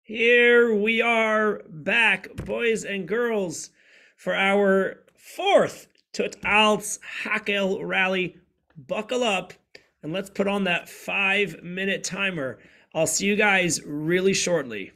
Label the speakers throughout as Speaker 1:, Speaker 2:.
Speaker 1: Here we are back, boys and girls, for our fourth Tut Alts Hakhel rally. Buckle up and let's put on that 5-minute timer. I'll see you guys really shortly.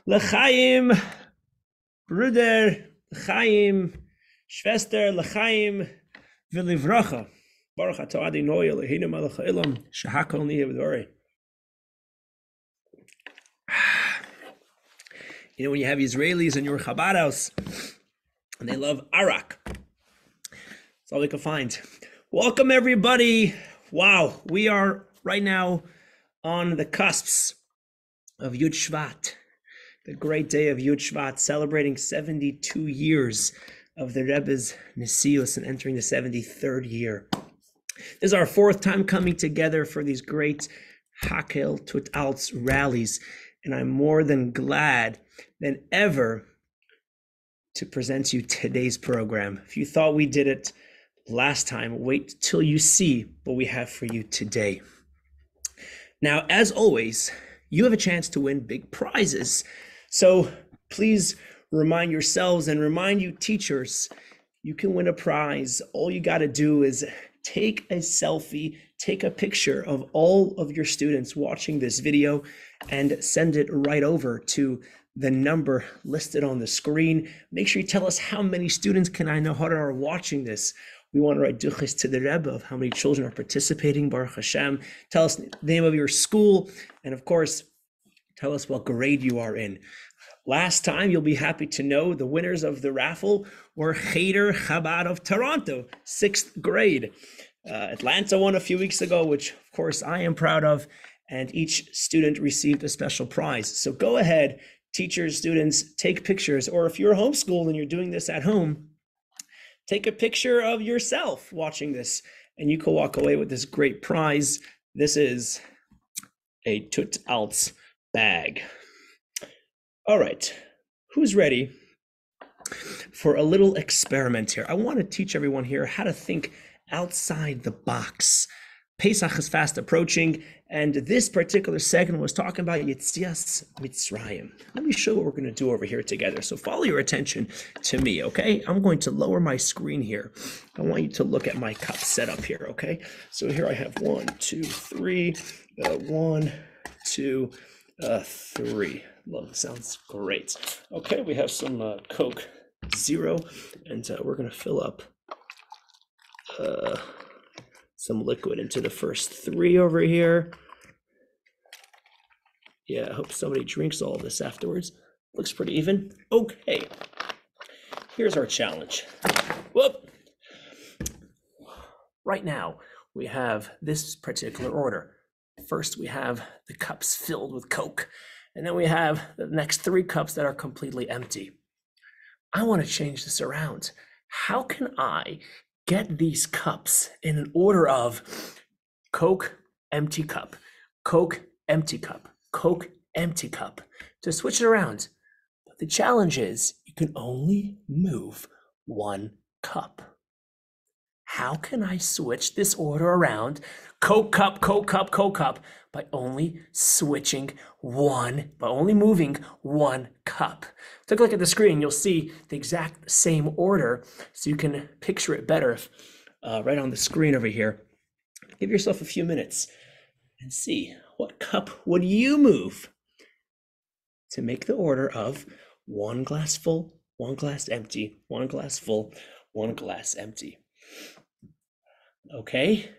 Speaker 1: L'chaim, Bruder, L'chaim, Schwester, L'chaim, V'livracha. Baruch atah Adonai Eloheinu melech haolam, she'hakol niheh b'dvorei. You know, when you have Israelis in your Chabad house, and they love arak. That's all they can find. Welcome, everybody. Wow, we are right now on the cusps of Yud Shvat, the great day of Yud Shvat, celebrating 72 years of the Rebbe's Nesius and entering the 73rd year. This is our fourth time coming together for these great Hakhel Tut Alts rallies, and I'm more than glad than ever to present you today's program. If you thought we did it last time, wait till you see what we have for you today. Now, as always, you have a chance to win big prizes. So please remind yourselves and remind you teachers, you can win a prize. All you got to do is take a selfie, take a picture of all of your students watching this video and send it right over to the number listed on the screen. Make sure you tell us how many students can I know are watching this. We want to write duchas to the Rebbe of how many children are participating, Baruch Hashem. Tell us the name of your school, and of course, tell us what grade you are in. Last time, you'll be happy to know the winners of the raffle were Cheder Chabad of Toronto, 6th grade. Atlanta won a few weeks ago, which of course I am proud of, and each student received a special prize. So go ahead, teachers, students, take pictures, or if you're homeschooled and you're doing this at home, take a picture of yourself watching this, and you can walk away with this great prize. This is a Tut Alts bag. All right, who's ready for a little experiment here? I want to teach everyone here how to think outside the box. Pesach is fast approaching, and this particular segment was talking about Yetzias Mitzrayim. Let me show you what we're going to do over here together. So follow your attention to me, okay? I'm going to lower my screen here. I want you to look at my cup setup here, okay? So here I have 1, 2, 3, 1, 2, 3. Love, sounds great. Okay, we have some Coke Zero, and we're going to fill up some liquid into the first 3 over here. Yeah, I hope somebody drinks all of this afterwards. Looks pretty even. Okay, here's our challenge. Whoop! Right now, we have this particular order. First, we have the cups filled with Coke, and then we have the next 3 cups that are completely empty. I want to change this around. How can I get these cups in an order of Coke, empty cup, Coke, empty cup, Coke, empty cup, to switch it around? But the challenge is you can only move 1 cup. How can I switch this order around? Coke cup, Coke cup, Coke cup, by only moving 1 cup. Take a look at the screen, you'll see the exact same order, so you can picture it better right on the screen over here. Give yourself a few minutes and see what cup would you move to make the order of 1 glass full, 1 glass empty, 1 glass full, 1 glass empty. Okay.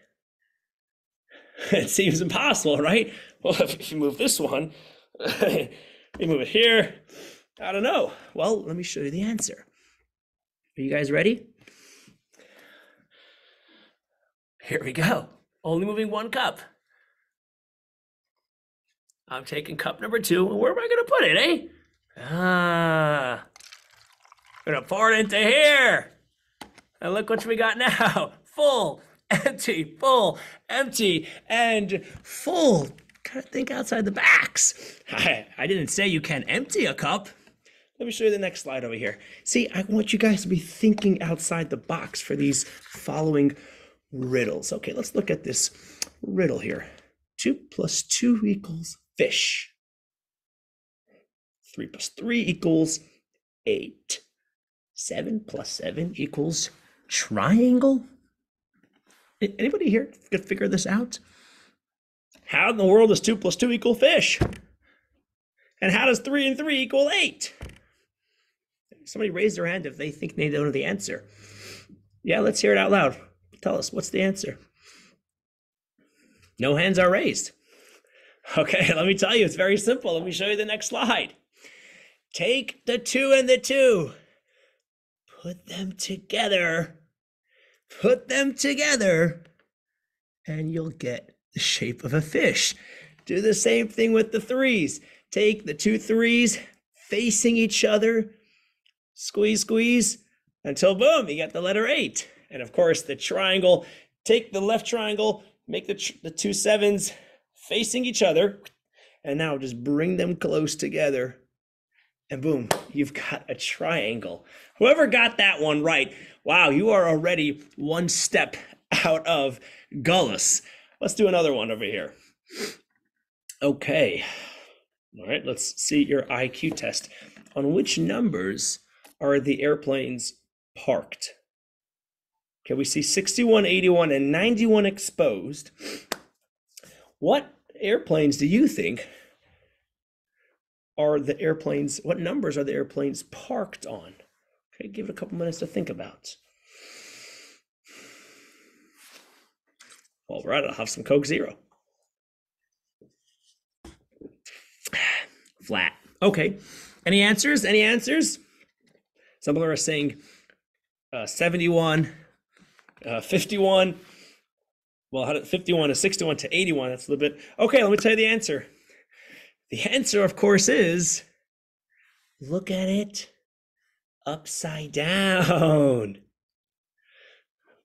Speaker 1: It seems impossible, right? Well, if you move this one, you move it here, I don't know. Well, let me show you the answer. Are you guys ready? Here we go. Only moving 1 cup. I'm taking cup number 2, and where am I going to put it, eh? I'm going to pour it into here. And look what we got now. Full, empty, full, empty, and full. Gotta think outside the box. I didn't say you can't empty a cup. Let me show you the next slide over here. See, I want you guys to be thinking outside the box for these following riddles. Okay, let's look at this riddle here. 2 + 2 equals fish. 3 + 3 equals 8. 7 + 7 equals triangle. Anybody here could figure this out? How in the world does 2 + 2 equal fish? And how does 3 and 3 equal 8? Somebody raise their hand if they think they don't know the answer. Yeah, let's hear it out loud. Tell us, what's the answer? No hands are raised. Okay, let me tell you, it's very simple. Let me show you the next slide. Take the 2 and the 2. Put them together. Put them together. And you'll get the shape of a fish. Do the same thing with the 3s. Take the 2 3s facing each other. Squeeze, squeeze, until boom, you get the letter 8. And of course, the triangle, take the left triangle, make the 2 7s facing each other, and now just bring them close together. And boom, you've got a triangle. Whoever got that one right, wow, you are already one step out of Golus. Let's do another one over here. Okay. All right, let's see your IQ test. On which numbers are the airplanes parked? Okay, we see 61, 81, and 91 exposed. What airplanes do you think are the airplanes, what numbers are the airplanes parked on? Okay, give it a couple minutes to think about. All right, I'll have some Coke Zero. Flat. Okay, any answers? Any answers? Some people are saying 71, 51. Well, 51 to 61 to 81. That's a little bit. Okay, let me tell you the answer. The answer, of course, is look at it upside down.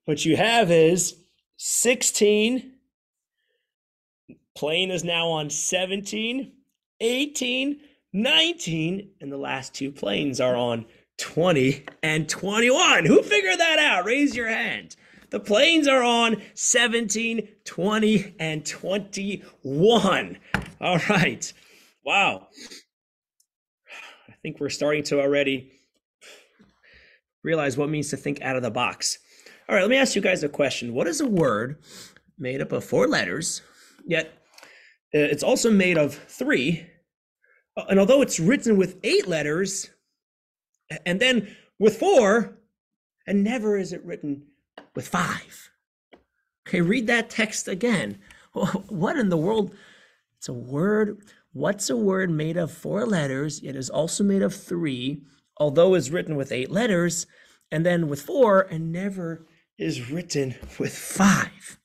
Speaker 1: What you have is 16. Plane is now on 17, 18, 19, and the last 2 planes are on 20 and 21. Who figured that out? Raise your hand. The planes are on 17, 20, and 21. All right. Wow. I think we're starting to already realize what it means to think out of the box. All right, let me ask you guys a question. What is a word made up of 4 letters, yet it's also made of 3, and although it's written with 8 letters, and then with 4, and never is it written with 5. Okay, read that text again. What in the world? It's a word. What's a word made of 4 letters, yet is also made of 3, although is written with 8 letters, and then with 4, and never is written with 5?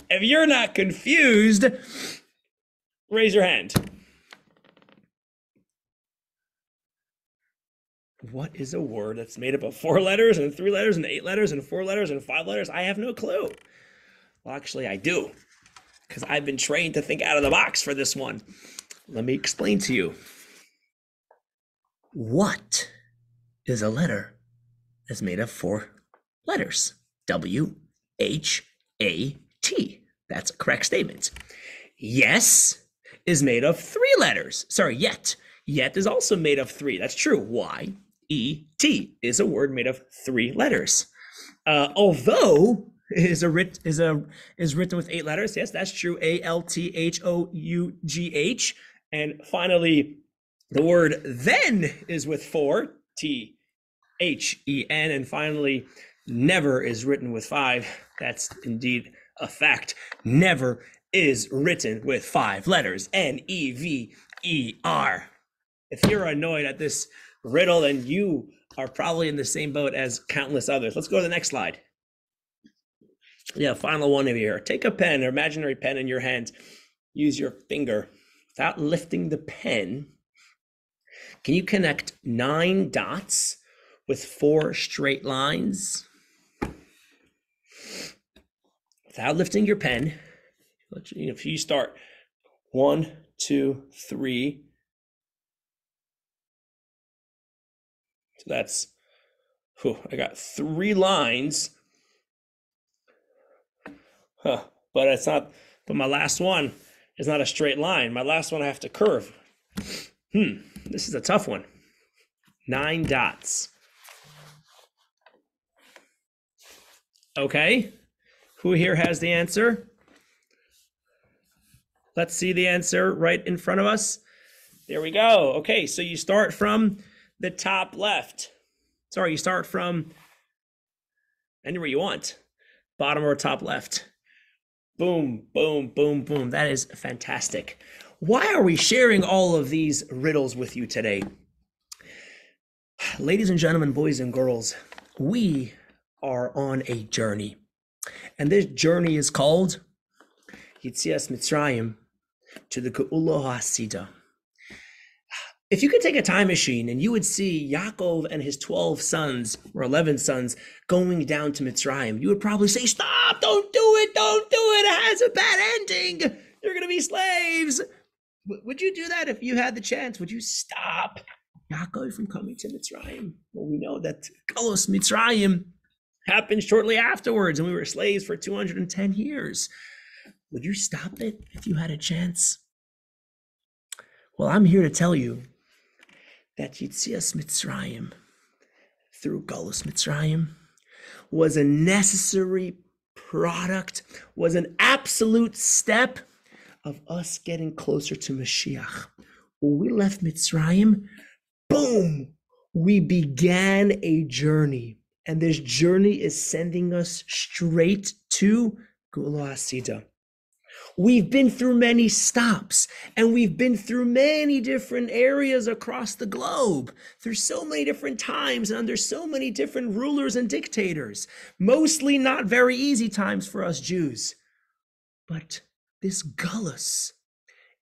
Speaker 1: If you're not confused, raise your hand. What is a word that's made up of 4 letters and 3 letters and 8 letters and 4 letters and 5 letters? I have no clue. Well, actually, I do, because I've been trained to think out of the box for this one. Let me explain to you. What is a letter that's made of 4 letters? W-H-A-T. That's a correct statement. Yes is made of 3 letters. Sorry, yet. Yet is also made of 3. That's true. Y-E-T is a word made of 3 letters. Although is written with 8 letters. Yes, that's true. A-L-T-H-O-U-G-H. And finally, the word then is with 4. T-H-E-N. And finally, never is written with 5. That's indeed a fact. Never is written with 5 letters. N-E-V-E-R. If you're annoyed at this riddle, then you are probably in the same boat as countless others. Let's go to the next slide. Yeah, final one over here. Take a pen, or imaginary pen in your hand. Use your finger. Without lifting the pen, can you connect 9 dots with 4 straight lines? Without lifting your pen, if you start 1, 2, 3. So that's, I got 3 lines. But it's not, but my last one is not a straight line. My last one I have to curve. This is a tough one. 9 dots. Okay. Who here has the answer? Let's see the answer right in front of us. There we go. Okay, so you start from the top left. Sorry, you start from anywhere you want. Bottom or top left. Boom, boom, boom, boom. That is fantastic. Why are we sharing all of these riddles with you today? Ladies and gentlemen, boys and girls, we are on a journey. And this journey is called Yetzias Mitzrayim to the Geula HaSida. If you could take a time machine and you would see Yaakov and his 12 sons or 11 sons going down to Mitzrayim, you would probably say, stop, don't do it, it has a bad ending, you're going to be slaves. Would you do that if you had the chance? Would you stop Yaakov from coming to Mitzrayim? Well, we know that Golus Mitzrayim happened shortly afterwards and we were slaves for 210 years. Would you stop it if you had a chance? Well, I'm here to tell you that Yetzias Mitzrayim through Golus Mitzrayim was a necessary product, was an absolute step of us getting closer to Mashiach. When we left Mitzrayim, boom, we began a journey. And this journey is sending us straight to Geula HaSida. We've been through many stops and we've been through many different areas across the globe. There's so many different times and under so many different rulers and dictators, mostly not very easy times for us Jews. But this Golus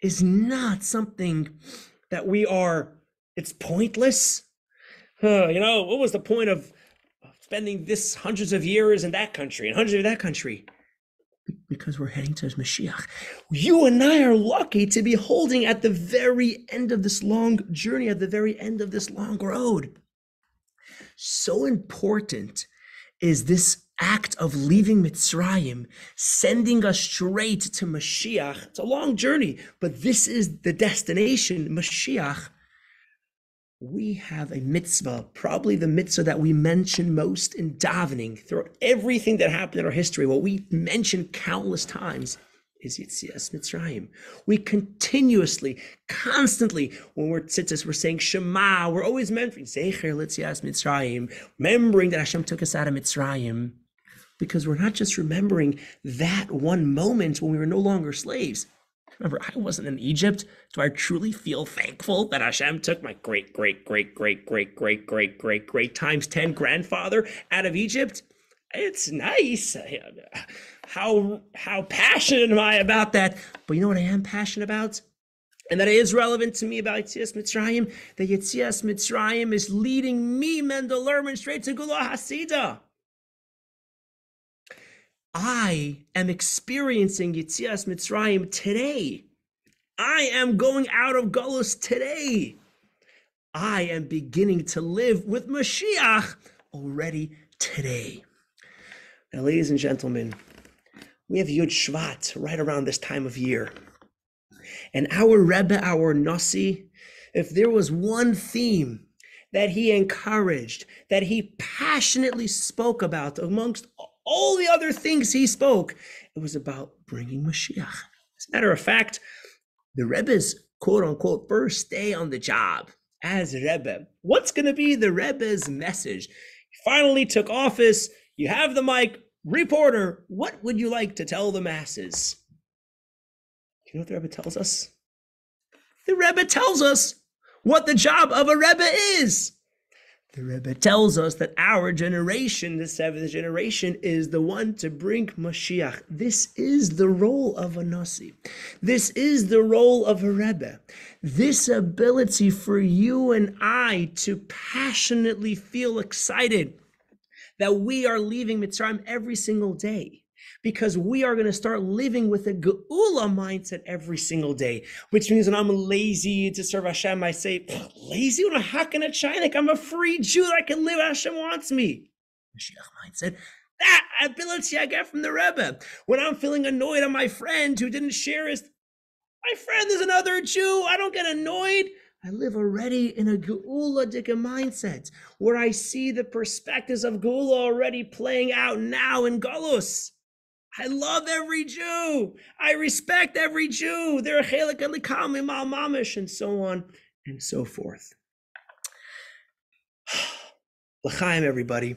Speaker 1: is not something that it's pointless. What was the point of spending this hundreds of years in that country and hundreds of that country? Because we're heading to Mashiach. You and I are lucky to be holding at the very end of this long journey, at the very end of this long road. So important is this act of leaving Mitzrayim, sending us straight to Mashiach. It's a long journey, but this is the destination, Mashiach. We have a mitzvah, probably the mitzvah that we mention most in davening. Throughout everything that happened in our history, what we mention countless times is Yetzias Mitzrayim. We continuously, constantly, when we're tzitzis, we're saying Shema, we're always mentioning Zecher Yetzias Mitzrayim, remembering that Hashem took us out of Mitzrayim, because we're not just remembering that one moment when we were no longer slaves. Remember, I wasn't in Egypt. Do I truly feel thankful that Hashem took my great times 10 grandfather out of Egypt? It's nice. How passionate am I about that? But you know what I am passionate about? And that is relevant to me about Yetzias Mitzrayim? That Yetzias Mitzrayim is leading me, Mendel Lerman, straight to Geula HaSida. I am experiencing Yetzias Mitzrayim today. I am going out of Golus today. I am beginning to live with Mashiach already today. Now, ladies and gentlemen, we have Yud Shvat right around this time of year. And our Rebbe, our Nasi, if there was one theme that he encouraged, that he passionately spoke about amongst all the other things he spoke, it was about bringing Mashiach. As a matter of fact, the Rebbe's quote-unquote first day on the job as Rebbe, what's going to be the Rebbe's message? He finally took office. You have the mic. Reporter, what would you like to tell the masses? Do you know what the Rebbe tells us? The Rebbe tells us what the job of a Rebbe is. The Rebbe tells us that our generation, the seventh generation, is the one to bring Mashiach. This is the role of a Nasi. This is the role of a Rebbe. This ability for you and I to passionately feel excited that we are leaving Mitzrayim every single day, because we are going to start living with a Geula mindset every single day, which means when I'm lazy to serve Hashem, I say, lazy? How can I'm a free Jew. I can live how Hashem wants me. Mashiach mindset. That ability I get from the Rebbe. When I'm feeling annoyed at my friend who didn't share my friend is another Jew, I don't get annoyed. I live already in a Geula Dika mindset, where I see the perspectives of Geula already playing out now in Golus. I love every Jew. I respect every Jew. They're a chelik alikam imal mamish, and so on and so forth. L'chaim, everybody.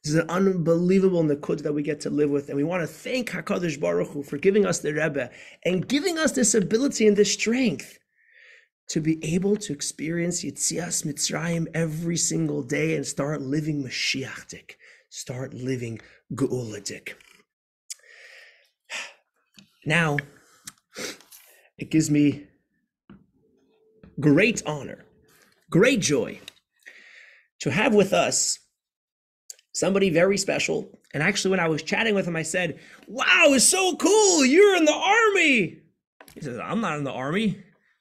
Speaker 1: This is an unbelievable nakud that we get to live with, and we want to thank HaKadosh Baruch Hu for giving us the Rebbe and giving us this ability and this strength to be able to experience Yitzias Mitzrayim every single day and start living Mashiachdik, start living Geuladik. Now, it gives me great honor, great joy to have with us somebody very special. And actually, when I was chatting with him, I said, wow, it's so cool. You're in the Army. He says, I'm not in the Army.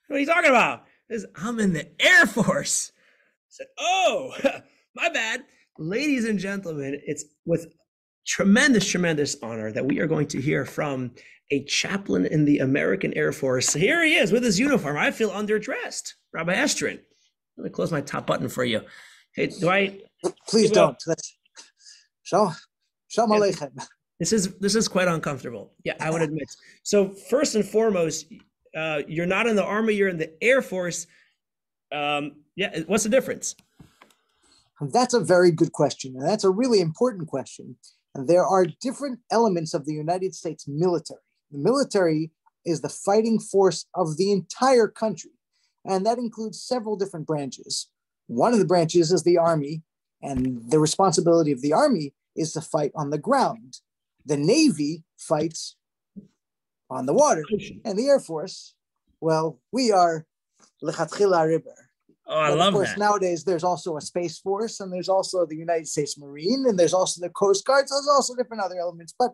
Speaker 1: What are you talking about? He says, I'm in the Air Force. I said, oh, my bad. Ladies and gentlemen, it's with tremendous, tremendous honor that we are going to hear from a chaplain in the American Air Force. Here he is with his uniform. I feel underdressed. Rabbi Estrin. Let me close my top button for you. Hey, do I?
Speaker 2: Please don't. Shalom Aleichem.
Speaker 1: This is quite uncomfortable. Yeah, I would admit. So first and foremost, you're not in the Army, you're in the Air Force. Yeah, what's the difference?
Speaker 2: That's a very good question. And that's a really important question. And there are different elements of the United States military. The military is the fighting force of the entire country. And that includes several different branches. One of the branches is the Army. And the responsibility of the Army is to fight on the ground. The Navy fights on the water. And the Air Force, well, we are lechatchila river.
Speaker 1: Oh, I love that. Of course,
Speaker 2: nowadays there's also a Space Force, and there's also the United States Marine, and there's also the Coast Guard. So there's also different other elements. But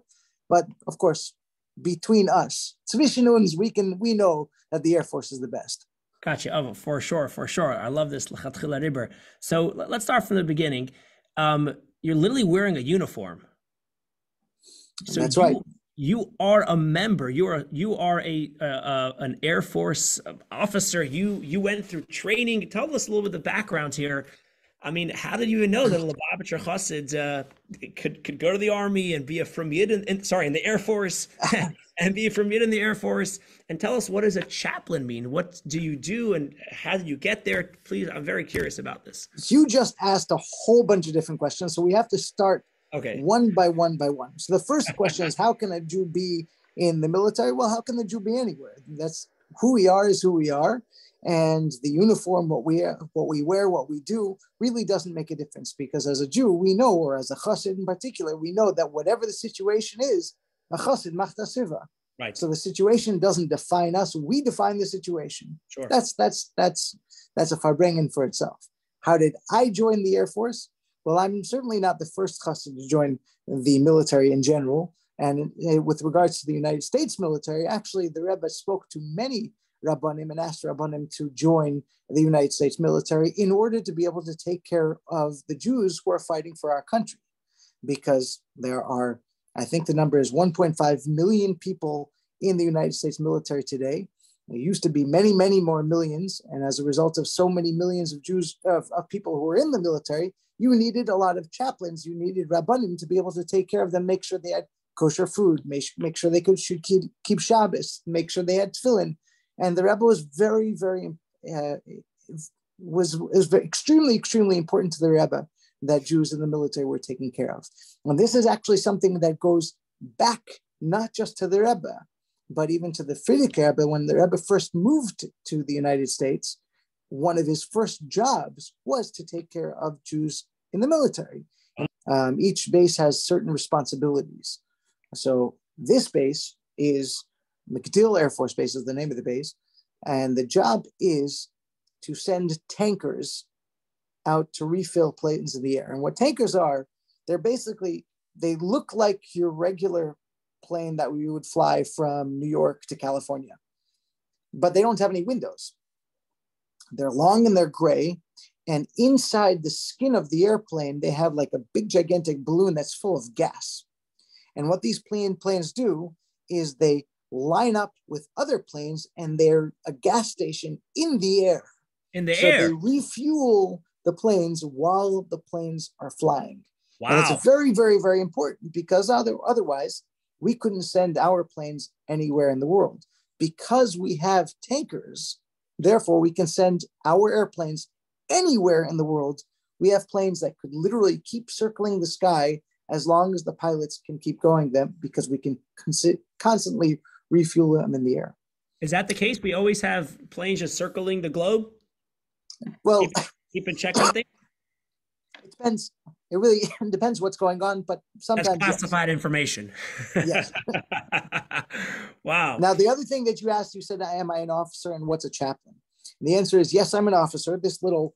Speaker 2: of course, between us, zwischen uns, we know that the Air Force is the best.
Speaker 1: Gotcha. Oh, for sure. I love this lechatchila riber. So let's start from the beginning. You're literally wearing a uniform. So
Speaker 2: that's right.
Speaker 1: You are a member. You are an Air Force officer. You went through training. Tell us a little bit of the background here. I mean, how did you even know that a Lubavitcher Chassid could go to the Army and be a from Yid in the Air Force and be from Yid in the Air Force? And tell us, what does a chaplain mean? What do you do, and how did you get there? Please, I'm very curious about this.
Speaker 2: You just asked a whole bunch of different questions, so we have to start one by one by one. So the first question is, how can a Jew be in the military? Well, how can the Jew be anywhere? That's who we are is who we are. And the uniform, what we wear, what we do, really doesn't make a difference, because as a Jew, we know, or as a chassid in particular, we know that whatever the situation is, a chassid machta siva.
Speaker 1: Right.
Speaker 2: So the situation doesn't define us; we define the situation.
Speaker 1: Sure.
Speaker 2: That's a farbrengen for itself. How did I join the Air Force? Well, I'm certainly not the first chassid to join the military in general. And with regards to the United States military, actually, the Rebbe spoke to many Rabbanim and asked Rabbanim to join the United States military in order to be able to take care of the Jews who are fighting for our country. Because there are, I think the number is 1.5 million people in the United States military today. There used to be many, many more millions. And as a result of so many millions of Jews, of people who were in the military, you needed a lot of chaplains. You needed Rabbanim to be able to take care of them, make sure they had kosher food, make sure they should keep Shabbos, make sure they had tefillin. And the Rebbe was very, very, extremely, extremely important to the Rebbe that Jews in the military were taken care of. And this is actually something that goes back not just to the Rebbe, but even to the Frierdiker Rebbe. When the Rebbe first moved to the United States, one of his first jobs was to take care of Jews in the military. Each base has certain responsibilities. So this base is MacDill Air Force Base is the name of the base. And the job is to send tankers out to refill planes in the air. And what tankers are, they look like your regular plane that we would fly from New York to California, but they don't have any windows. They're long and they're gray. And inside the skin of the airplane, they have like a big gigantic balloon that's full of gas. And what these planes do is they line up with other planes, and they're a gas station in the air.
Speaker 1: So
Speaker 2: they refuel the planes while the planes are flying.
Speaker 1: Wow.
Speaker 2: And it's very, very, very important, because otherwise we couldn't send our planes anywhere in the world. Because we have tankers, therefore we can send our airplanes anywhere in the world. We have planes that could literally keep circling the sky as long as the pilots can keep going them, because we can constantly refuel them in the air.
Speaker 1: Is that the case? We always have planes just circling the globe?
Speaker 2: Well,
Speaker 1: keep in check on things?
Speaker 2: It depends. It really depends what's going on, but sometimes
Speaker 1: that's classified information.
Speaker 2: Yes.
Speaker 1: Wow.
Speaker 2: Now, the other thing that you asked, you said, am I an officer and what's a chaplain? And the answer is yes, I'm an officer. This little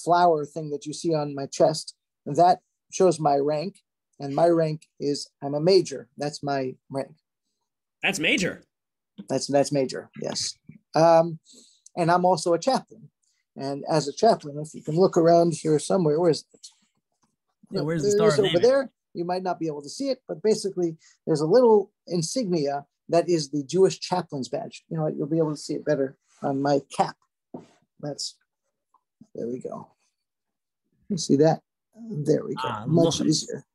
Speaker 2: flower thing that you see on my chest, that shows my rank. And my rank is I'm a major. That's my rank.
Speaker 1: That's major.
Speaker 2: That's major, yes. And I'm also a chaplain. And as a chaplain, if you can look around here somewhere, where's
Speaker 1: the star
Speaker 2: over there? You might not be able to see it, but basically there's a little insignia that is the Jewish chaplain's badge. You know what? You'll be able to see it better on my cap. There we go. You see that? There we go. Much easier.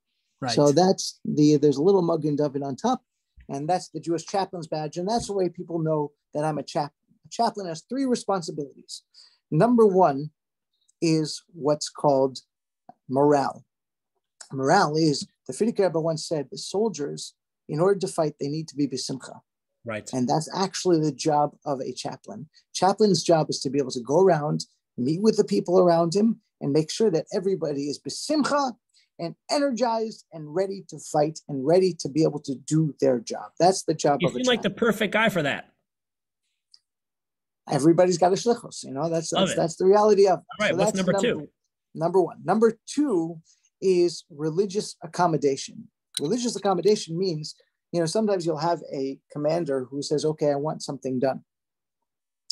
Speaker 2: Right. So that's there's a little Magen David on top, and that's the Jewish chaplain's badge. And that's the way people know that I'm a chaplain. A chaplain has 3 responsibilities. Number 1 is what's called morale. Morale is, the Frierdiker Rebbe once said, the soldiers, in order to fight, they need to be b'simcha.
Speaker 1: Right.
Speaker 2: And that's actually the job of a chaplain. Chaplain's job is to be able to go around, meet with the people around him, and make sure that everybody is b'simcha and energized and ready to fight and ready to be able to do their job. That's the job of a chaplain. You seem
Speaker 1: like the perfect guy for that.
Speaker 2: Everybody's got a shlichus, you know, that's the reality of it.
Speaker 1: All right,
Speaker 2: so
Speaker 1: what's number 2?
Speaker 2: Number 1. Number 2 is religious accommodation. Religious accommodation means, you know, sometimes you'll have a commander who says, okay, I want something done.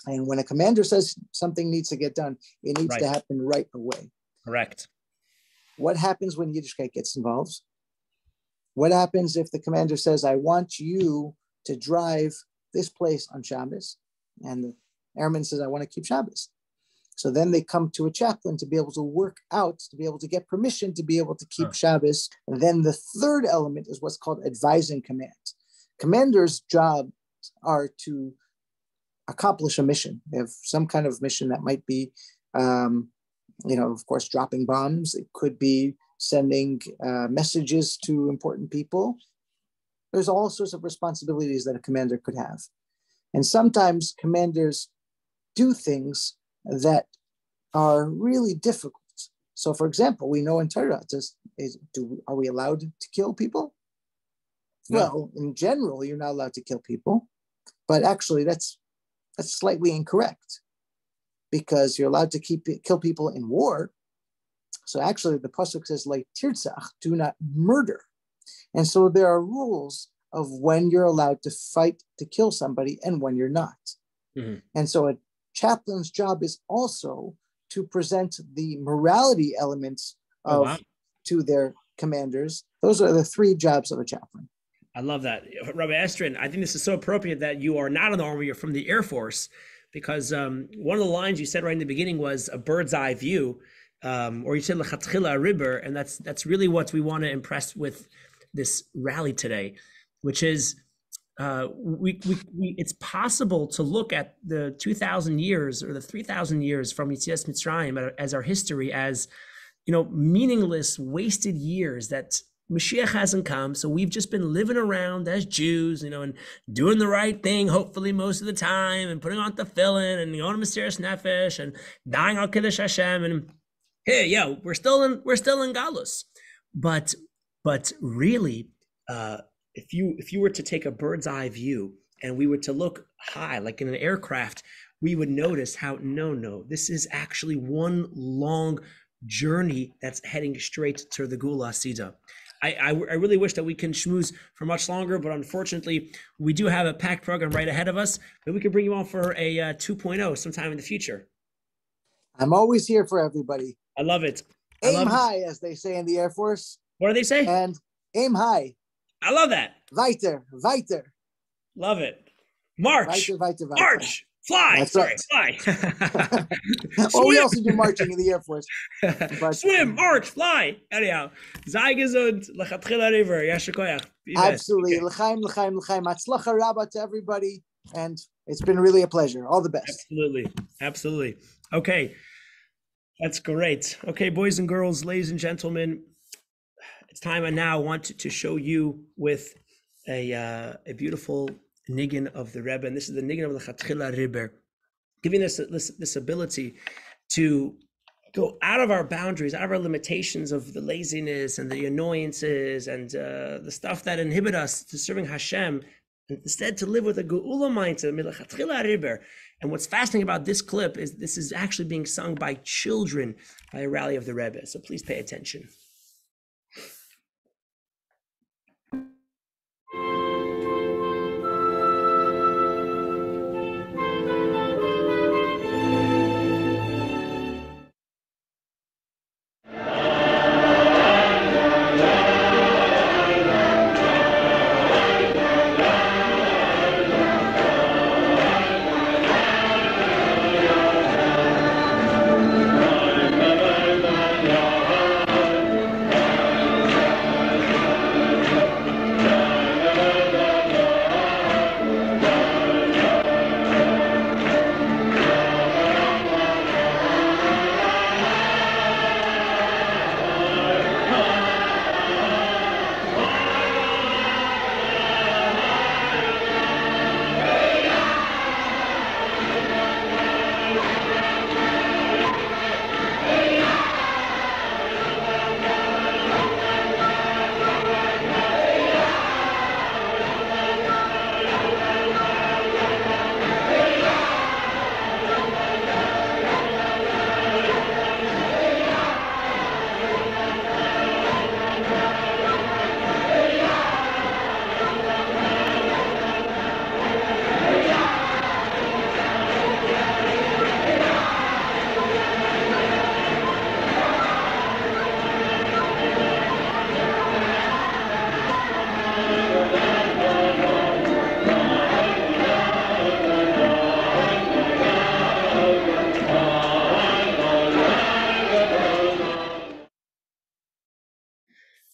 Speaker 2: And when a commander says something needs to get done, it needs to happen right away.
Speaker 1: Correct.
Speaker 2: What happens when Yiddishkeit gets involved? What happens if the commander says, I want you to drive this place on Shabbos? And the airman says, I want to keep Shabbos. So then they come to a chaplain to be able to work out, to be able to get permission to be able to keep Shabbos. And then the 3rd element is what's called advising command. Commanders' jobs are to accomplish a mission. They have some kind of mission that might be, you know, of course, dropping bombs. It could be sending messages to important people. There's all sorts of responsibilities that a commander could have. And sometimes commanders do things that are really difficult. So, for example, we know in Torah, are we allowed to kill people? No. Well, in general, you're not allowed to kill people, but actually that's slightly incorrect, because you're allowed to kill people in war. So actually the pasuk says, like tirtzach, do not murder. And so there are rules of when you're allowed to fight to kill somebody and when you're not. Mm-hmm. And so a chaplain's job is also to present the morality elements to their commanders. Those are the 3 jobs of a chaplain.
Speaker 1: I love that. Rabbi Estrin, I think this is so appropriate that you are not in the Army, you're from the Air Force, because one of the lines you said right in the beginning was a bird's eye view, or you said l'chatchila riber, and that's really what we want to impress with this rally today, which is it's possible to look at the 2,000 years or the 3,000 years from Yetzias Mitzrayim as our history as, you know, meaningless, wasted years that Mashiach hasn't come, so we've just been living around as Jews, you know, and doing the right thing, hopefully most of the time, and putting on tefillin and going to Mesiras Nefesh and dying al Kiddush Hashem, and hey, yeah, we're still in Golus, but really, if you were to take a bird's eye view and we were to look high, like in an aircraft, we would notice how this is actually one long journey that's heading straight to the Gula Sida. I really wish that we can schmooze for much longer, but unfortunately, we do have a packed program right ahead of us. But we could bring you on for a 2.0 sometime in the future.
Speaker 2: I'm always here for everybody.
Speaker 1: I love it.
Speaker 2: Aim high, as they say in the Air Force.
Speaker 1: What do they say?
Speaker 2: And aim high.
Speaker 1: I love that.
Speaker 2: Weiter.
Speaker 1: Love it. March.
Speaker 2: Weiter.
Speaker 1: March. Fly.
Speaker 2: That's
Speaker 1: Sorry,
Speaker 2: right.
Speaker 1: Fly.
Speaker 2: Well, we also do marching in the Air Force.
Speaker 1: But, swim, march, fly. Anyhow, sei gesund. Lechatchila river. Yasher koyach.
Speaker 2: Absolutely.
Speaker 1: Okay.
Speaker 2: L'chaim, l'chaim, l'chaim. Hatzlacha rabba to everybody. And it's been really a pleasure. All the best.
Speaker 1: Absolutely. Absolutely. Okay. That's great. Okay, boys and girls, ladies and gentlemen, it's time I now want to show you with a beautiful niggin of the Rebbe. And this is the niggin of the Hakhel Rebbe, giving us this ability to go out of our boundaries, out of our limitations of the laziness and the annoyances and the stuff that inhibit us to serving Hashem, and instead to live with a geula mindset. And what's fascinating about this clip is this is actually being sung by children by a rally of the Rebbe. So please pay attention.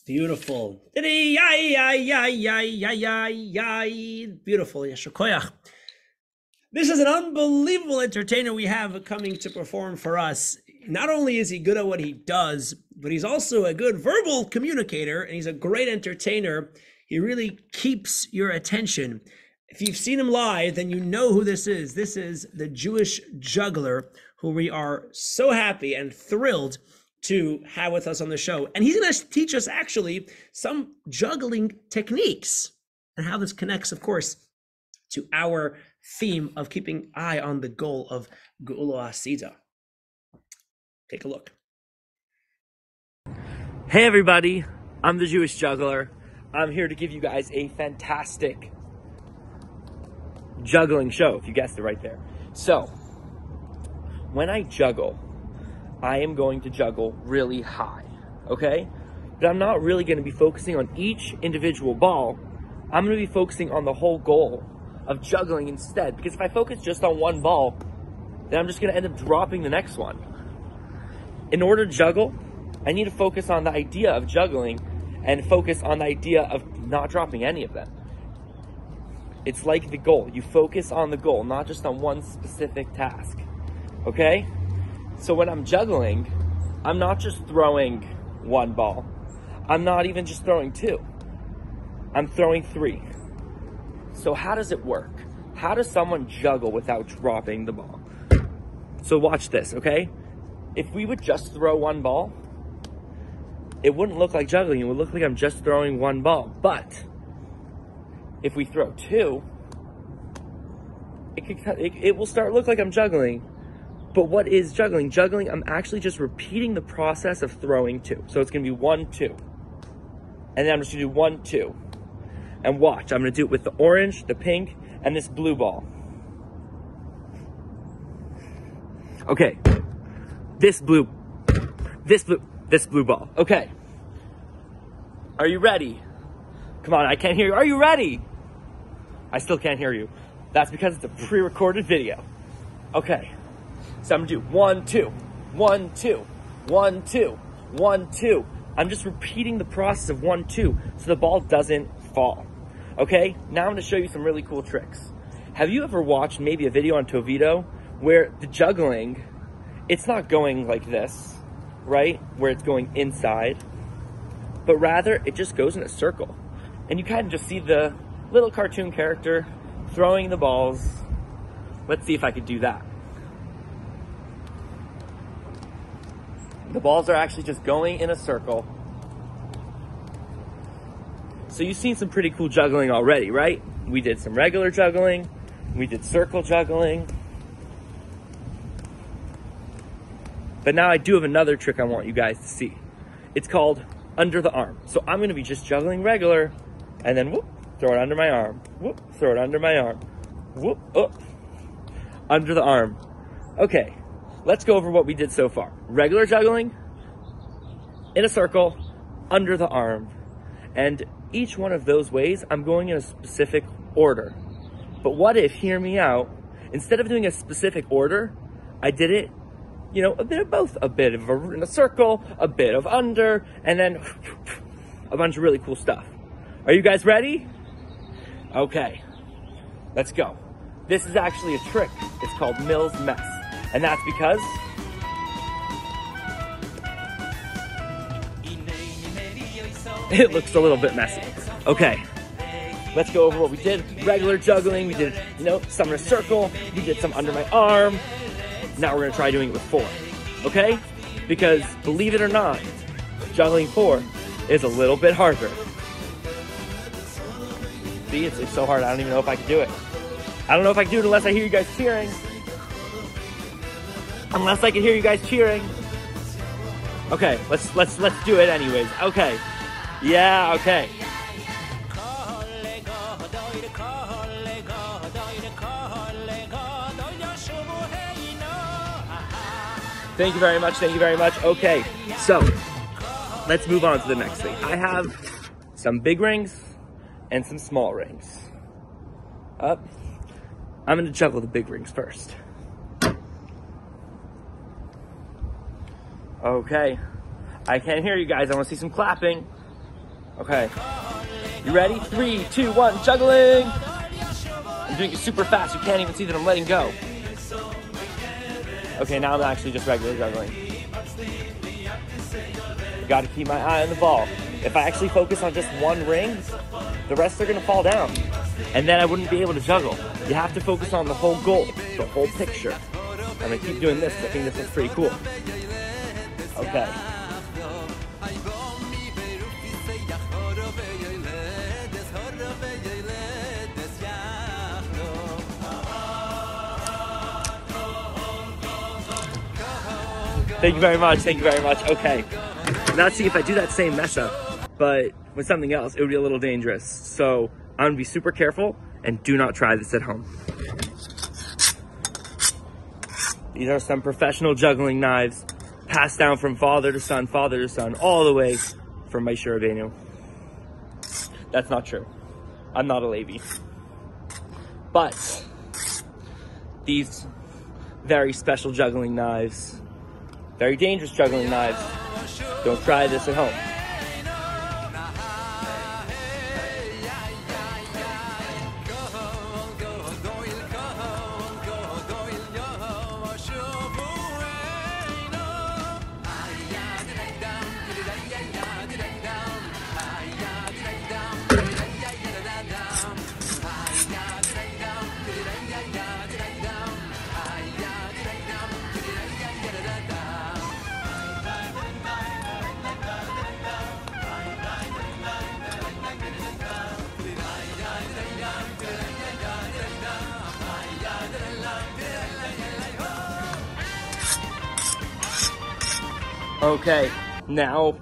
Speaker 1: Beautiful. Beautiful. Yashar koyach. This is an unbelievable entertainer we have coming to perform for us. Not only is he good at what he does, but he's also a good verbal communicator, and he's a great entertainer. He really keeps your attention. If you've seen him live, then you know who this is. This is the Jewish juggler, who we are so happy and thrilled to have with us on the show. And he's going to teach us actually some juggling techniques and how this connects, of course, to our theme of keeping eye on the goal of Geula Asida. Take a look.
Speaker 3: Hey everybody, I'm the Jewish juggler. I'm here to give you guys a fantastic juggling show, if you guessed it right there. So, when I juggle, I am going to juggle really high, okay? But I'm not really going to be focusing on each individual ball. I'm going to be focusing on the whole goal of juggling instead. Because if I focus just on one ball, then I'm just going to end up dropping the next one. In order to juggle, I need to focus on the idea of juggling and focus on the idea of not dropping any of them. It's like the goal. You focus on the goal, not just on one specific task, okay? So when I'm juggling, I'm not just throwing one ball. I'm not even just throwing two. I'm throwing three. So how does it work? How does someone juggle without dropping the ball? So watch this, okay? If we would just throw one ball, it wouldn't look like juggling. It would look like I'm just throwing one ball. But if we throw two, it will start look like I'm juggling. But what is juggling? Juggling, I'm actually just repeating the process of throwing two. So it's going to be 1, 2. And then I'm just going to do 1, 2. And watch, I'm going to do it with the orange, the pink, and this blue ball. Okay. This blue ball. Okay. Are you ready? Come on, I can't hear you. Are you ready? I still can't hear you. That's because it's a pre-recorded video. Okay. So I'm gonna do 1, 2, 1, 2, 1, 2, 1, 2. I'm just repeating the process of 1, 2 so the ball doesn't fall. Okay, now I'm gonna show you some really cool tricks. Have you ever watched maybe a video on Tovito where the juggling, it's not going like this, right? Where it's going inside, but rather it just goes in a circle. And you kind of just see the little cartoon character throwing the balls. Let's see if I could do that. The balls are actually just going in a circle. So you've seen some pretty cool juggling already, right? We did some regular juggling. We did circle juggling. But now I do have another trick I want you guys to see. It's called under the arm. So I'm gonna be just juggling regular and then whoop, throw it under my arm. Whoop, throw it under my arm. Whoop, up, under the arm. Okay, let's go over what we did so far. Regular juggling, in a circle, under the arm. And each one of those ways, I'm going in a specific order. But what if, hear me out, instead of doing a specific order, I did it, you know, a bit of both. A bit of in a circle, a bit of under, and then a bunch of really cool stuff. Are you guys ready? Okay, let's go. This is actually a trick. It's called Mills Mess. And that's because it looks a little bit messy. Okay, let's go over what we did. Regular juggling, we did, you know, some in a circle, we did some under my arm. Now we're gonna try doing it with 4, okay? Because believe it or not, juggling 4 is a little bit harder. See, it's so hard, I don't even know if I can do it. I don't know if I can do it unless I hear you guys cheering. Unless I can hear you guys cheering. Okay, let's do it anyways. Okay. Yeah, okay. Thank you very much, thank you very much. Okay, so let's move on to the next thing. I have some big rings and some small rings. Up. I'm gonna juggle the big rings first. Okay, I can't hear you guys. I want to see some clapping. Okay, you ready? 3, 2, 1, juggling. I'm doing it super fast. You can't even see that I'm letting go. Okay, now I'm actually just regular juggling. Got to keep my eye on the ball. If I actually focus on just one ring, the rest are gonna fall down, and then I wouldn't be able to juggle. You have to focus on the whole goal, the whole picture. I'm gonna keep doing this. I think this is pretty cool. Okay. Thank you very much, thank you very much. Okay. Now let's see if I do that same mess up, but with something else, it would be a little dangerous. So I'm gonna be super careful and do not try this at home. These are some professional juggling knives passed down from father to son, all the way from Moshe Rabbeinu. That's not true. I'm not a Levi. But these very special juggling knives, very dangerous juggling knives, don't try this at home. Okay, now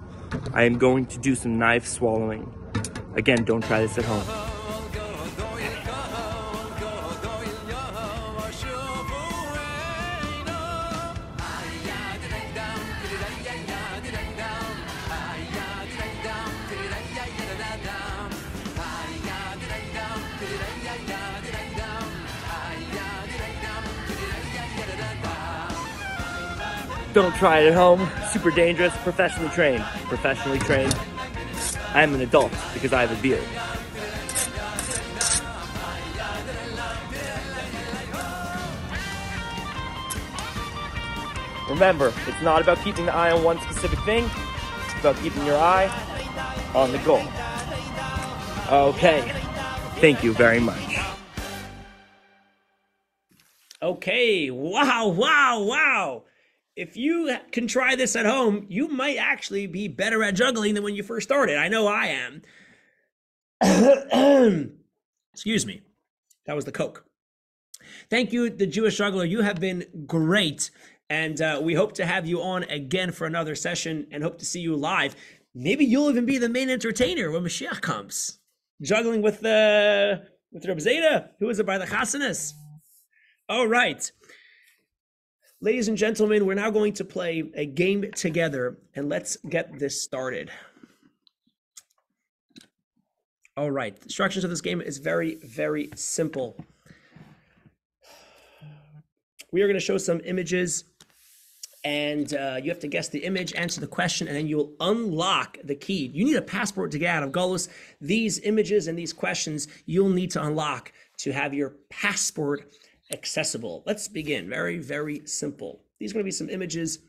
Speaker 3: I am going to do some knife swallowing. Again, don't try this at home. Don't try it at home. Super dangerous. Professionally trained. Professionally trained. I am an adult because I have a beard. Remember, it's not about keeping the eye on one specific thing. It's about keeping your eye on the goal. Okay. Thank you very much.
Speaker 1: Okay, wow. If you can try this at home, you might actually be better at juggling than when you first started. I know I am. Excuse me. That was the Coke. Thank you, the Jewish juggler. You have been great. And we hope to have you on again for another session and hope to see you live. Maybe you'll even be the main entertainer when Mashiach comes. Juggling with Reb Zeta, who is it by the Chasanas. All right. Ladies and gentlemen, we're now going to play a game together, and let's get this started. All right. The instructions of this game is very, very simple. We are going to show some images, and you have to guess the image, answer the question, and then you'll unlock the key. You need a passport to get out of Golus. These images and these questions you'll need to unlock to have your passport accessible. Let's begin. Very, very simple. These are going to be some images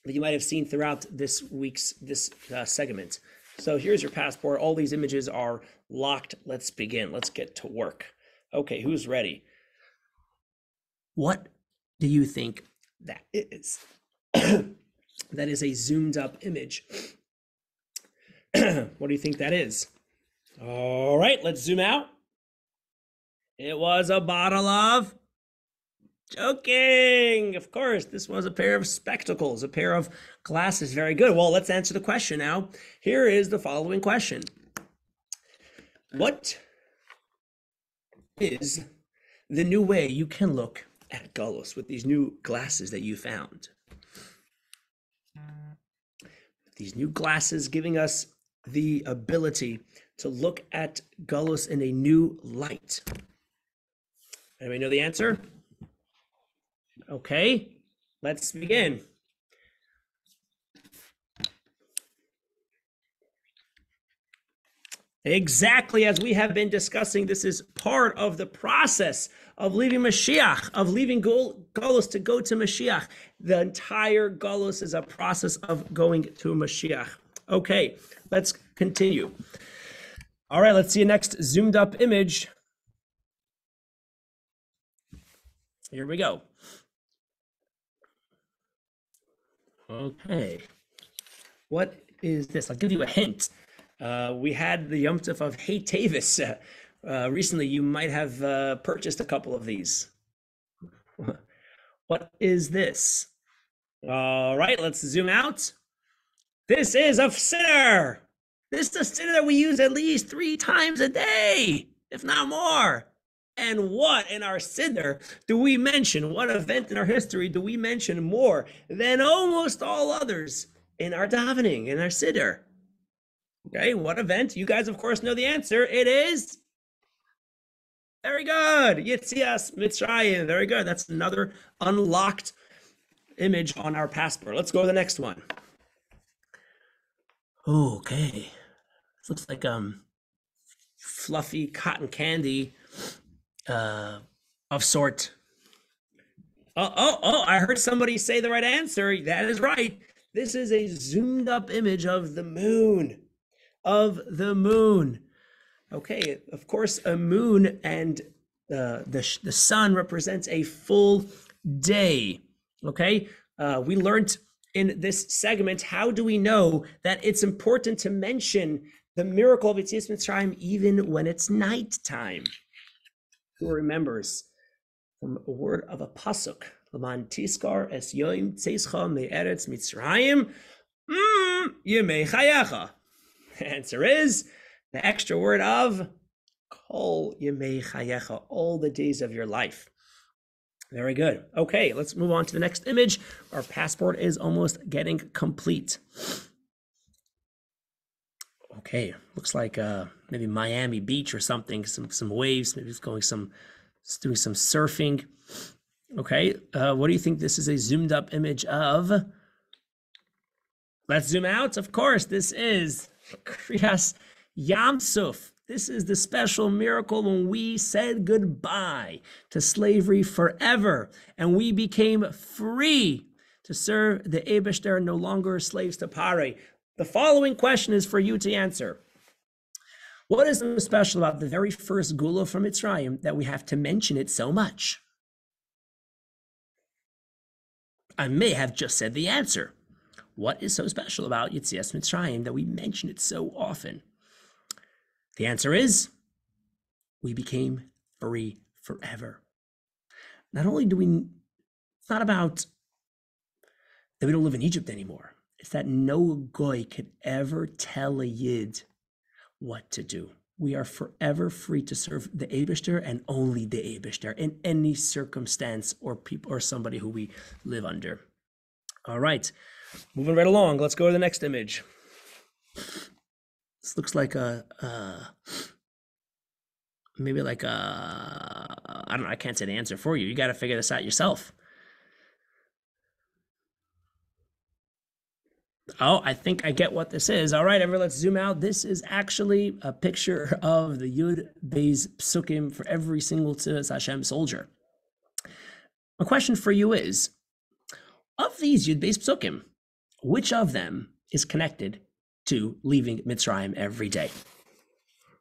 Speaker 1: that you might have seen throughout this segment. So here's your passport. All these images are locked. Let's begin. Let's get to work. Okay, who's ready? What do you think that is? That is a zoomed up image. What do you think that is? All right, let's zoom out. It was a bottle of... Joking! Of course, this was a pair of spectacles, a pair of glasses. Very good. Well, let's answer the question now. Here is the following question. What is the new way you can look at Golus with these new glasses that you found? These new glasses giving us the ability to look at Golus in a new light. Anybody know the answer? Okay, let's begin. Exactly as we have been discussing, this is part of the process of leaving Mashiach, of leaving Golus to go to Mashiach. The entire Golus is a process of going to Mashiach. Okay, let's continue. All right, let's see a next zoomed up image. Here we go. Okay, what is this? I'll give you a hint. We had the Yom Tov of Hey Tavis recently. You might have purchased a couple of these. What is this? All right, let's zoom out. This is a siddur. This is a siddur that we use at least 3 times a day, if not more. And what in our siddur do we mention? What event in our history do we mention more than almost all others in our davening, in our siddur? Okay, what event? You guys, of course, know the answer. It is... Very good. Yitzias Mitzrayim. Very good. That's another unlocked image on our passport. Let's go to the next one. Okay. This looks like fluffy cotton candy of sort. Oh, I heard somebody say the right answer. That is right. This is a zoomed up image of the moon. Of the moon. Okay, of course, a moon and the sun represents a full day. Okay, we learned in this segment, how do we know that it's important to mention the miracle of Yetzias Mitzrayim even when it's nighttime? Who remembers from a word of a pasuk? L'man tiskar es yoim tzeischa me'eretz Mitzrayim yemei chayecha. The answer is the extra word of kol yemei chayecha, all the days of your life. Very good. Okay, let's move on to the next image. Our passport is almost getting complete. Okay, looks like maybe Miami Beach or something, some waves, maybe it's doing some surfing. Okay, what do you think this is a zoomed up image of? Let's zoom out. Of course, this is Kriyas Yam Suf. This is the special miracle when we said goodbye to slavery forever and we became free to serve the Eibishter, no longer slaves to Pare? The following question is for you to answer. What is so special about the very first Gula from Mitzrayim that we have to mention it so much? I may have just said the answer. What is so special about Yetzias Mitzrayim that we mention it so often? The answer is, we became free forever. Not only do we, it's not about that we don't live in Egypt anymore. It's that no goy could ever tell a Yid what to do. We are forever free to serve the Eibishter and only the Eibishter in any circumstance or people or somebody who we live under. All right, moving right along. Let's go to the next image. This looks like maybe like I don't know. I can't say the answer for you. You got to figure this out yourself. Oh, I think I get what this is. All right, everyone, let's zoom out. This is actually a picture of the Yud Beis Psukim for every single Tzivos Hashem soldier. My question for you is, of these Yud Beis Psukim, which of them is connected to leaving Mitzrayim every day?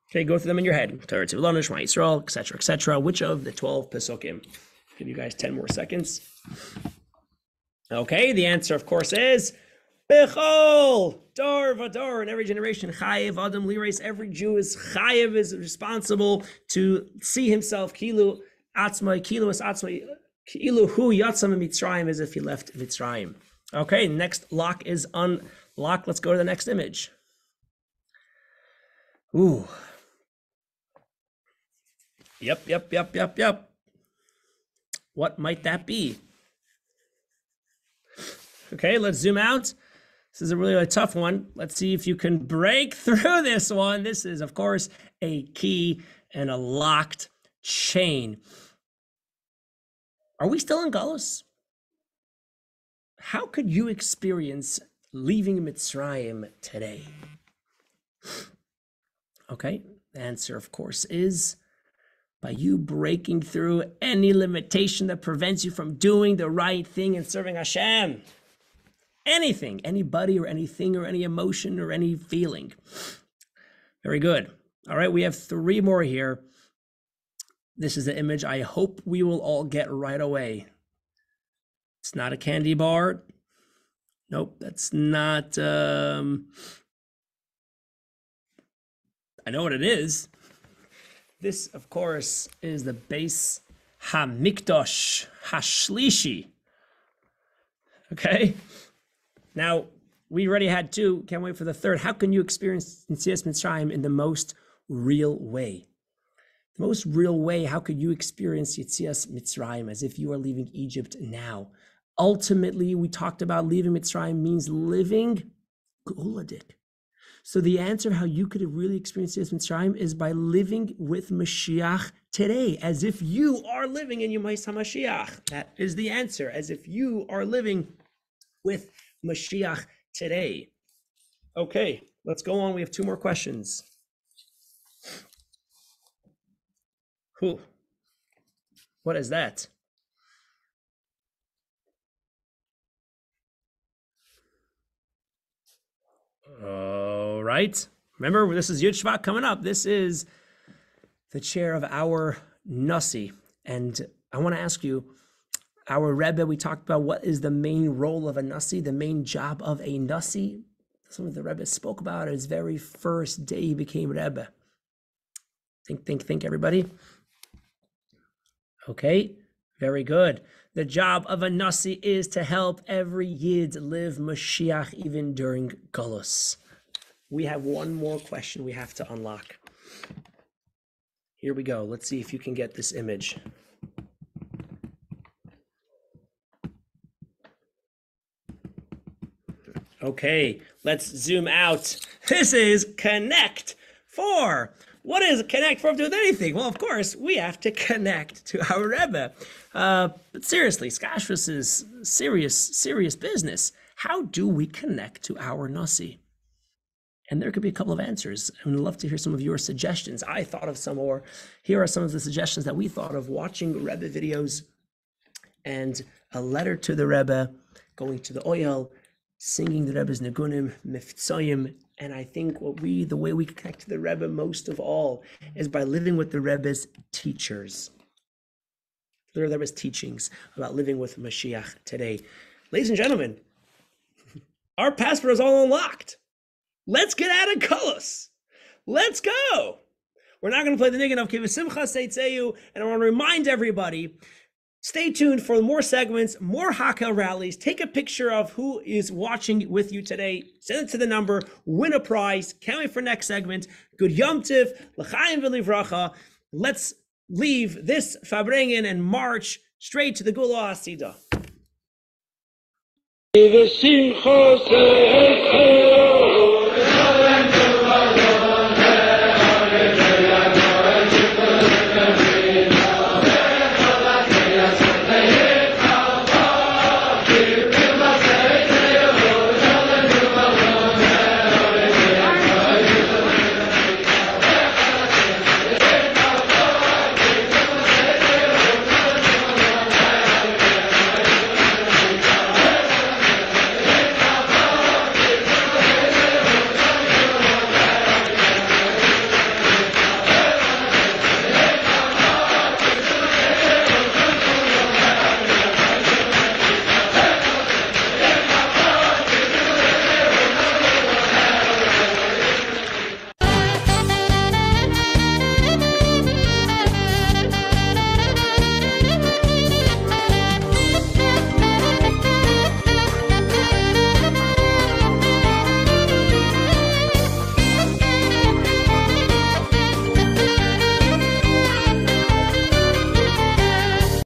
Speaker 1: Okay, go through them in your head. Torah Tivlanu, Shema Yisrael, etc., etc. Which of the 12 Psukim? Give you guys 10 more seconds. Okay, the answer, of course, is Bechol, Dor Vador, in every generation, Chayev Adam Lireis, every Jew is Chayev, is responsible to see himself, Kilu Atzmai, Kilu as Atzmai, Kilu Hu Yatzam Mitzrayim, as if he left Mitzrayim. Okay, next lock is unlocked. Let's go to the next image. Ooh. Yep. What might that be? Okay, let's zoom out. This is a really tough one. Let's see if you can break through this one. This is, of course, a key and a locked chain. Are we still in Golus? How could you experience leaving Mitzrayim today? Okay, the answer, of course, is by you breaking through any limitation that prevents you from doing the right thing and serving Hashem. Anything, anybody or anything or any emotion or any feeling. Very good. All right, we have 3 more here. This is the image I hope we will all get right away. It's not a candy bar. Nope, that's not... I know what it is. This, of course, is the Beis HaMikdash Hashlishi. Okay? Now, we already had 2. Can't wait for the 3rd. How can you experience Yetzias Mitzrayim in the most real way? The most real way, how could you experience Yetzias Mitzrayim as if you are leaving Egypt now? Ultimately, we talked about leaving Mitzrayim means living Guladik. So the answer how you could have really experienced Yetzias Mitzrayim is by living with Mashiach today, as if you are living in Yomais HaMashiach. That is the answer, as if you are living with Mashiach today. Okay, let's go on. We have 2 more questions. Whew. What is that? All right. Remember, this is Yud Shvat coming up. This is the chair of our Nasi. And I want to ask you, our Rebbe, we talked about what is the main role of a Nasi, the main job of a Nasi. Some of the Rebbe spoke about it his very first day he became Rebbe. Think, everybody. Okay, very good. The job of a Nasi is to help every Yid live Mashiach even during Golus. We have 1 more question we have to unlock. Here we go. Let's see if you can get this image. Okay, let's zoom out. This is Connect 4. What does Connect 4 have to do with anything? Well, of course, we have to connect to our Rebbe. But seriously, Skashvus is serious business. How do we connect to our Nasi? And there could be a couple of answers. I would love to hear some of your suggestions. I thought of some, or here are some of the suggestions that we thought of watching Rebbe videos and a letter to the Rebbe, going to the oil, singing the Rebbe's Negunim, Miftzayim, and I think the way we connect to the Rebbe most of all is by living with the Rebbe's teachers. The Rebbe's teachings about living with Mashiach today. Ladies and gentlemen, our passport is all unlocked. Let's get out of Golus. Let's go. We're not going to play the Nigun of Kivasimcha Seitzeyu, and I want to remind everybody, stay tuned for more segments, more Hakhel rallies. Take a picture of who is watching with you today. Send it to the number. Win a prize. Can't wait for next segment. Good Yom Tiv. L'chaim v'livracha. Let's leave this Farbrengen and march straight to the Gula Hasidah.